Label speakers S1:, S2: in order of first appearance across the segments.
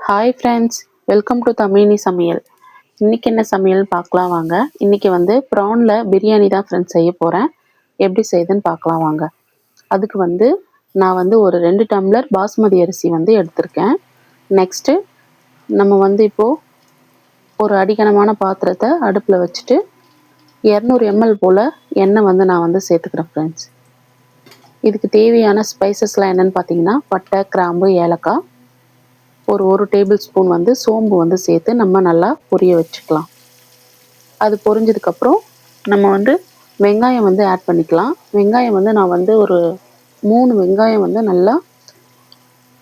S1: Hi friends, welcome to Tamilini சமையல். இன்றைக்கி என்ன சமையல் பார்க்கலாம் வாங்க. இன்றைக்கி வந்து ப்ரானில் பிரியாணி தான் ஃப்ரெண்ட்ஸ் செய்ய போகிறேன். எப்படி செய்யுதுன்னு பார்க்கலாம் வாங்க. அதுக்கு வந்து நான் வந்து ஒரு 2 டம்ளர் பாஸ்மதி அரிசி வந்து எடுத்திருக்கேன். நெக்ஸ்ட்டு நம்ம வந்து இப்போது ஒரு அடிகனமான பாத்திரத்தை அடுப்பில் வச்சுட்டு 200 ml போல் எண்ணெய் வந்து நான் வந்து சேர்த்துக்கிறேன் ஃப்ரெண்ட்ஸ். இதுக்கு தேவையான ஸ்பைசஸ்லாம் என்னென்னு பார்த்தீங்கன்னா, பட்டை, கிராம்பு, ஏலக்காய், ஒரு டேபிள் ஸ்பூன் வந்து சோம்பு வந்து சேர்த்து நம்ம நல்லா பொரிய வச்சுக்கலாம். அது பொரிஞ்சதுக்கப்புறம் நம்ம வந்து வெங்காயம் வந்து ஆட் பண்ணிக்கலாம். வெங்காயம் வந்து நான் வந்து ஒரு 3 வெங்காயம் வந்து நல்லா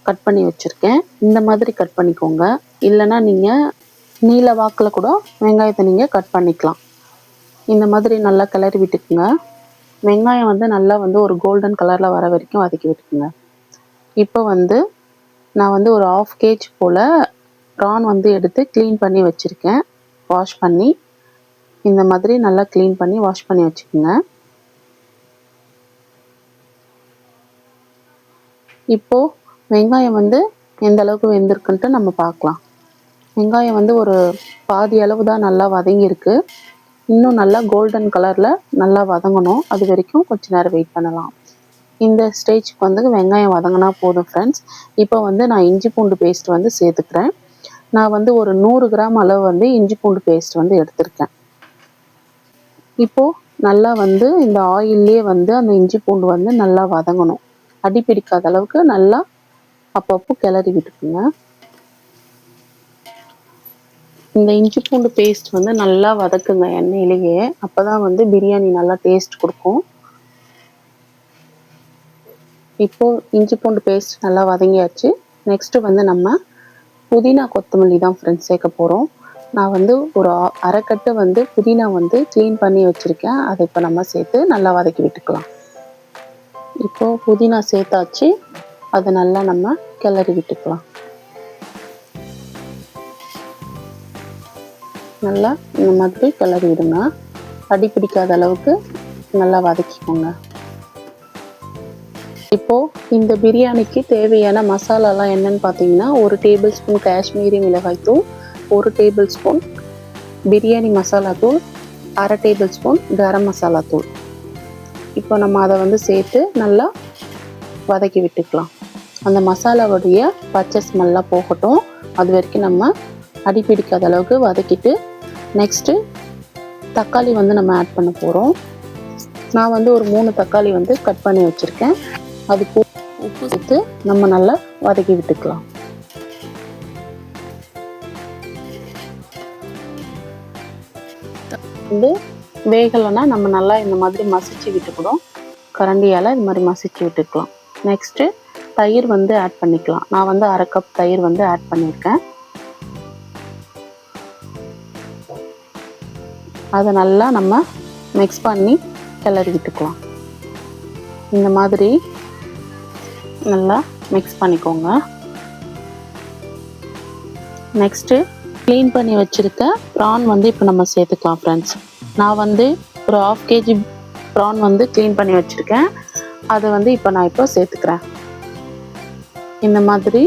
S1: கட் பண்ணி வச்சுருக்கேன். இந்த மாதிரி கட் பண்ணிக்கோங்க. இல்லைன்னா நீங்கள் நீல வாக்கில் கூட வெங்காயத்தை நீங்கள் கட் பண்ணிக்கலாம். இந்த மாதிரி நல்லா கிளறி விட்டுக்குங்க. வெங்காயம் வந்து நல்லா வந்து ஒரு கோல்டன் கலரில் வர வரைக்கும் வதக்கி விட்டுக்குங்க. இப்போ வந்து நான் வந்து ஒரு 1/2 kg போல் ப்ரான் வந்து எடுத்து க்ளீன் பண்ணி வச்சுருக்கேன். வாஷ் பண்ணி இந்த மாதிரி நல்லா க்ளீன் பண்ணி வாஷ் பண்ணி வச்சுக்கோங்க. இப்போது வெங்காயம் வந்து எந்த அளவுக்கு வெந்திருக்குன்ட்டு நம்ம பார்க்கலாம். வெங்காயம் வந்து ஒரு பாதி அளவு தான் நல்லா வதங்கியிருக்கு. இன்னும் நல்லா கோல்டன் கலரில் நல்லா வதங்கணும். அது வரைக்கும் கொஞ்சம் நேரம் வெயிட் பண்ணலாம். இந்த ஸ்டேஜ்க்கு வந்து வெங்காயம் வதங்கினா போதும் ஃப்ரெண்ட்ஸ். இப்போ வந்து நான் இஞ்சி பூண்டு பேஸ்ட் வந்து சேர்த்துக்கிறேன். நான் வந்து ஒரு 100 கிராம் அளவு வந்து இஞ்சி பூண்டு பேஸ்ட் வந்து எடுத்திருக்கேன். இப்போது நல்லா வந்து இந்த ஆயிலே வந்து அந்த இஞ்சி பூண்டு வந்து நல்லா வதங்கணும். அடி பிடிக்காத அளவுக்கு நல்லா அப்பப்போ கிளறி விட்டுக்குங்க. இந்த இஞ்சி பூண்டு பேஸ்ட் வந்து நல்லா வதக்குங்க எண்ணெயிலேயே. அப்போ தான் வந்து பிரியாணி நல்லா டேஸ்ட் கொடுக்கும். இப்போது இஞ்சி பூண்டு பேஸ்ட் நல்லா வதங்கியாச்சு. நெக்ஸ்ட்டு வந்து நம்ம புதினா கொத்தமல்லி தான் ஃப்ரெண்ட்ஸ் சேர்க்க போகிறோம். நான் வந்து ஒரு அரைக்கட்டு வந்து புதினா வந்து க்ளீன் பண்ணி வச்சுருக்கேன். அதை இப்போ நம்ம சேர்த்து நல்லா வதக்கி விட்டுக்கலாம். இப்போது புதினா சேர்த்தாச்சு. அதை நல்லா நம்ம கிளறி விட்டுக்கலாம். நல்லா இந்த மாதிரி கிளறி விடுங்க. அடி பிடிக்காத அளவுக்கு நல்லா வதக்கிக்கோங்க. இப்போது இந்த பிரியாணிக்கு தேவையான மசாலாலாம் என்னென்னு பார்த்தீங்கன்னா, 1 டேபிள் ஸ்பூன் காஷ்மீரி மிளகாய்த்தூள், 1 டேபிள் ஸ்பூன் பிரியாணி மசாலா தூள், 1/2 டேபிள் ஸ்பூன் கரம் மசாலா தூள். இப்போ நம்ம அதை வந்து சேர்த்து நல்லா வதக்கி விட்டுக்கலாம். அந்த மசாலாவுடைய பச்சை ஸ்மெல்லாம் போகட்டும். அது வரைக்கும் நம்ம அடி பிடிக்காத அளவுக்கு வதக்கிட்டு நெக்ஸ்ட்டு தக்காளி வந்து நம்ம ஆட் பண்ண போகிறோம். நான் வந்து ஒரு 3 தக்காளி வந்து கட் பண்ணி வச்சுருக்கேன். அது உப்பு சேர்த்து நம்ம நல்லா வதக்கி விட்டுக்கலாம். வந்து வேகலைன்னா நம்ம நல்லா இந்த மாதிரி மசிச்சு விட்டுக்கூடும். கரண்டியால் இது மாதிரி மசிச்சு விட்டுக்கலாம். நெக்ஸ்ட்டு தயிர் வந்து ஆட் பண்ணிக்கலாம். நான் வந்து 1/2 கப் தயிர் வந்து ஆட் பண்ணியிருக்கேன். அதை நல்லா நம்ம மிக்ஸ் பண்ணி கிளறி விட்டுக்கலாம். இந்த மாதிரி நல்லா மிக்ஸ் பண்ணிக்கோங்க. நெக்ஸ்ட்டு க்ளீன் பண்ணி வச்சுருக்க ப்ரான் வந்து இப்போ நம்ம சேர்த்துக்கலாம் ஃப்ரெண்ட்ஸ். நான் வந்து ஒரு 1/2 kg ப்ரான் வந்து க்ளீன் பண்ணி வச்சுருக்கேன். அதை வந்து நான் இப்போ சேர்த்துக்கிறேன். இந்த மாதிரி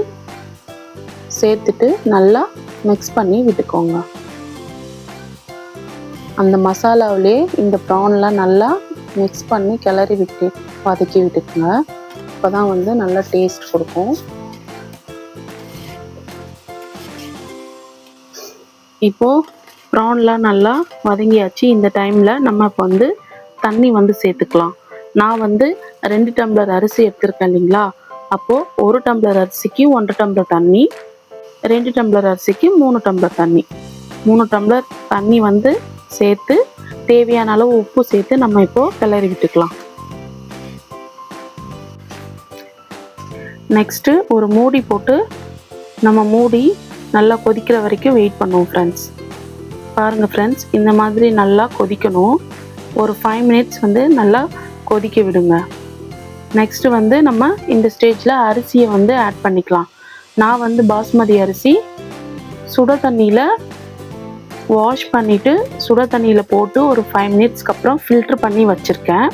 S1: சேர்த்துட்டு நல்லா மிக்ஸ் பண்ணி விட்டுக்கோங்க. அந்த மசாலாவிலே இந்த ப்ரான்லாம் நல்லா மிக்ஸ் பண்ணி கிளறி விட்டு வதக்கி விட்டுக்குங்க. அப்போ தான் வந்து நல்லா டேஸ்ட் கொடுக்கும். இப்போது ப்ரான்லாம் நல்லா வதங்கியாச்சு. இந்த டைமில் நம்ம இப்போ வந்து தண்ணி வந்து சேர்த்துக்கலாம். நான் வந்து 2 டம்ளர் அரிசி எடுத்துருக்கேன் இல்லைங்களா. அப்போது 1 டம்ளர் அரிசிக்கு 1 டம்ளர் தண்ணி, 2 டம்ளர் அரிசிக்கு 3 டம்ளர் தண்ணி, 3 டம்ளர் தண்ணி வந்து சேர்த்து தேவையான அளவு உப்பு சேர்த்து நம்ம இப்போது கிளறி விட்டுக்கலாம். நெக்ஸ்ட்டு ஒரு மூடி போட்டு நம்ம மூடி நல்லா கொதிக்கிற வரைக்கும் வெயிட் பண்ணுவோம் ஃப்ரெண்ட்ஸ். பாருங்கள் ஃப்ரெண்ட்ஸ், இந்த மாதிரி நல்லா கொதிக்கணும். ஒரு 5 மினிட்ஸ் வந்து நல்லா கொதிக்க விடுங்க. நெக்ஸ்ட்டு வந்து நம்ம இந்த ஸ்டேஜில் அரிசியை வந்து ஆட் பண்ணிக்கலாம். நான் வந்து பாஸ்மதி அரிசி சுட தண்ணியில் வாஷ் பண்ணிவிட்டு சுட தண்ணியில் போட்டு ஒரு 5 மினிட்ஸ்க்கு அப்புறம் ஃபில்ட்ரு பண்ணி வச்சுருக்கேன்.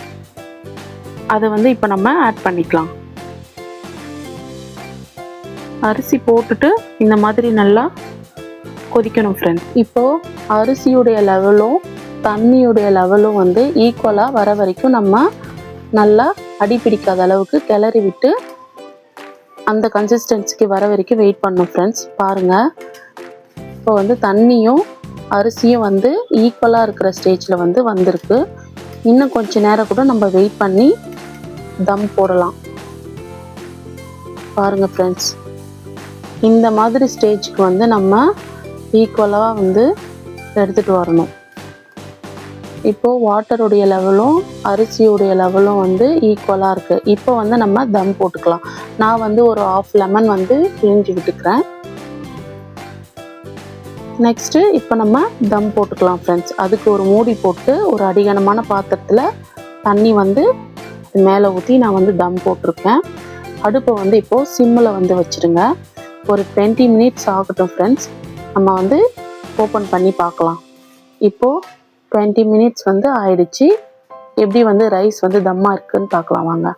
S1: அதை வந்து இப்போ நம்ம ஆட் பண்ணிக்கலாம். அரிசி போட்டுட்டு இந்த மாதிரி நல்லா கொதிக்கணும் ஃப்ரெண்ட்ஸ். இப்போது அரிசியுடைய லெவலும் தண்ணியுடைய லெவலும் வந்து ஈக்குவலாக வர வரைக்கும் நம்ம நல்லா அடி பிடிக்காத அளவுக்கு கிளறி விட்டு அந்த கன்சிஸ்டன்சிக்கு வர வரைக்கும் வெயிட் பண்ணணும் ஃப்ரெண்ட்ஸ். பாருங்கள், இப்போ வந்து தண்ணியும் அரிசியும் வந்து ஈக்குவலாக இருக்கிற ஸ்டேஜில் வந்து வந்திருக்கு. இன்னும் கொஞ்சம் நேரம் கூட நம்ம வெயிட் பண்ணி தம் போடலாம். பாருங்கள் ஃப்ரெண்ட்ஸ், இந்த மாதிரி ஸ்டேஜுக்கு வந்து நம்ம ஈக்குவலாக வந்து எடுத்துகிட்டு வரணும். இப்போது வாட்டருடைய லெவலும் அரிசியுடைய லெவலும் வந்து ஈக்குவலாக இருக்குது. இப்போ வந்து நம்ம தம் போட்டுக்கலாம். நான் வந்து ஒரு 1/2 லெமன் வந்து பிழிஞ்சு விட்டுக்கிறேன். நெக்ஸ்ட்டு இப்போ நம்ம தம் போட்டுக்கலாம் ஃப்ரெண்ட்ஸ். அதுக்கு ஒரு மூடி போட்டு ஒரு அடிகனமான பாத்திரத்தில் தண்ணி வந்து மேலே ஊற்றி நான் வந்து தம் போட்டிருக்கேன். அடுப்பை வந்து இப்போது சிம்மில் வந்து வச்சுருங்க. ஒரு 20 மினிட்ஸ் ஆகட்டும் ஃப்ரெண்ட்ஸ். நம்ம வந்து ஓப்பன் பண்ணி பார்க்கலாம். இப்போது 20 மினிட்ஸ் வந்து ஆயிடுச்சு. எப்படி வந்து ரைஸ் வந்து தம்மாக இருக்குதுன்னு பார்க்கலாம் வாங்க.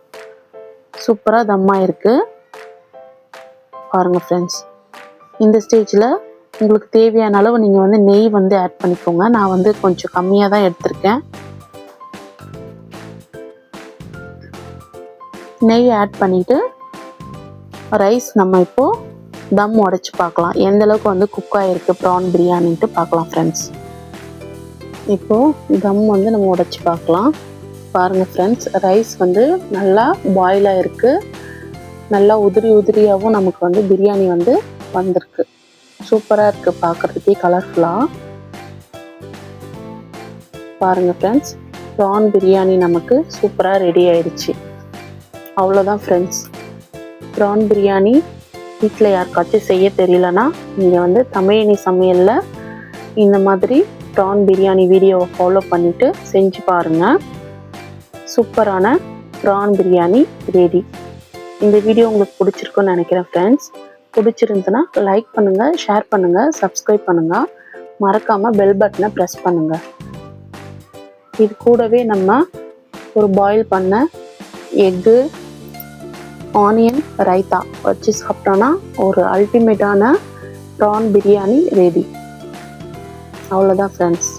S1: சூப்பராக தம்மாக இருக்குது பாருங்கள் ஃப்ரெண்ட்ஸ். இந்த ஸ்டேஜில் உங்களுக்கு தேவையான அளவு நீங்கள் வந்து நெய் வந்து ஆட் பண்ணிக்கோங்க. நான் வந்து கொஞ்சம் கம்மியாக தான் எடுத்திருக்கேன். நெய் ஆட் பண்ணிவிட்டு ரைஸ் நம்ம இப்போது தம் உடைச்சி பார்க்கலாம். எந்த அளவுக்கு வந்து குக் ஆகிருக்கு ப்ரான் பிரியாணின்ட்டு பார்க்கலாம் ஃப்ரெண்ட்ஸ். இப்போது தம் வந்து நம்ம உடைச்சி பார்க்கலாம். பாருங்கள் ஃப்ரெண்ட்ஸ், ரைஸ் வந்து நல்லா பாயிலாக இருக்குது. நல்லா உதிரி உதிரியாகவும் நமக்கு வந்து பிரியாணி வந்து வந்திருக்கு. சூப்பராக இருக்குது பார்க்குறதுக்கே, கலர்ஃபுல்லாக. பாருங்கள் ஃப்ரெண்ட்ஸ், ப்ரான் பிரியாணி நமக்கு சூப்பராக ரெடி ஆயிடுச்சு. அவ்வளோதான் ஃப்ரெண்ட்ஸ். ப்ரான் பிரியாணி வீட்டில் யாருக்காச்சும் செய்ய தெரியலனா நீங்கள் வந்து தமிழினி சமையலில் இந்த மாதிரி ப்ரான் பிரியாணி வீடியோவை ஃபாலோ பண்ணிவிட்டு செஞ்சு பாருங்கள். சூப்பரான ப்ரான் பிரியாணி ரெடி. இந்த வீடியோ உங்களுக்கு பிடிச்சிருக்குன்னு நினைக்கிறேன் ஃப்ரெண்ட்ஸ். பிடிச்சிருந்துன்னா லைக் பண்ணுங்கள், ஷேர் பண்ணுங்கள், சப்ஸ்கிரைப் பண்ணுங்கள். மறக்காமல் பெல் பட்டனை ப்ரெஸ் பண்ணுங்கள். இது கூடவே நம்ம ஒரு பாயில் பண்ண எக்கு, ஆனியன் ரைத்தா வச்சு சாப்பிட்டோன்னா ஒரு அல்டிமேட்டான ப்ரான் பிரியாணி ரெடி. அவ்வளோதான் ஃப்ரெண்ட்ஸ்.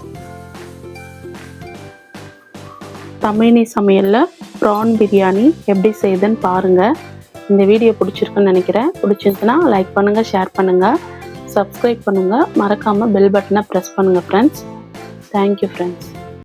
S1: தமிழினி சமையலில் ப்ரான் பிரியாணி எப்படி செய்யுதுன்னு பாருங்கள். இந்த வீடியோ பிடிச்சிருக்குன்னு நினைக்கிறேன். பிடிச்சிருந்துன்னா லைக் பண்ணுங்கள், ஷேர் பண்ணுங்கள், சப்ஸ்கிரைப் பண்ணுங்கள். மறக்காமல் பெல் பட்டனை ப்ரெஸ் பண்ணுங்கள் ஃப்ரெண்ட்ஸ். Thank you friends.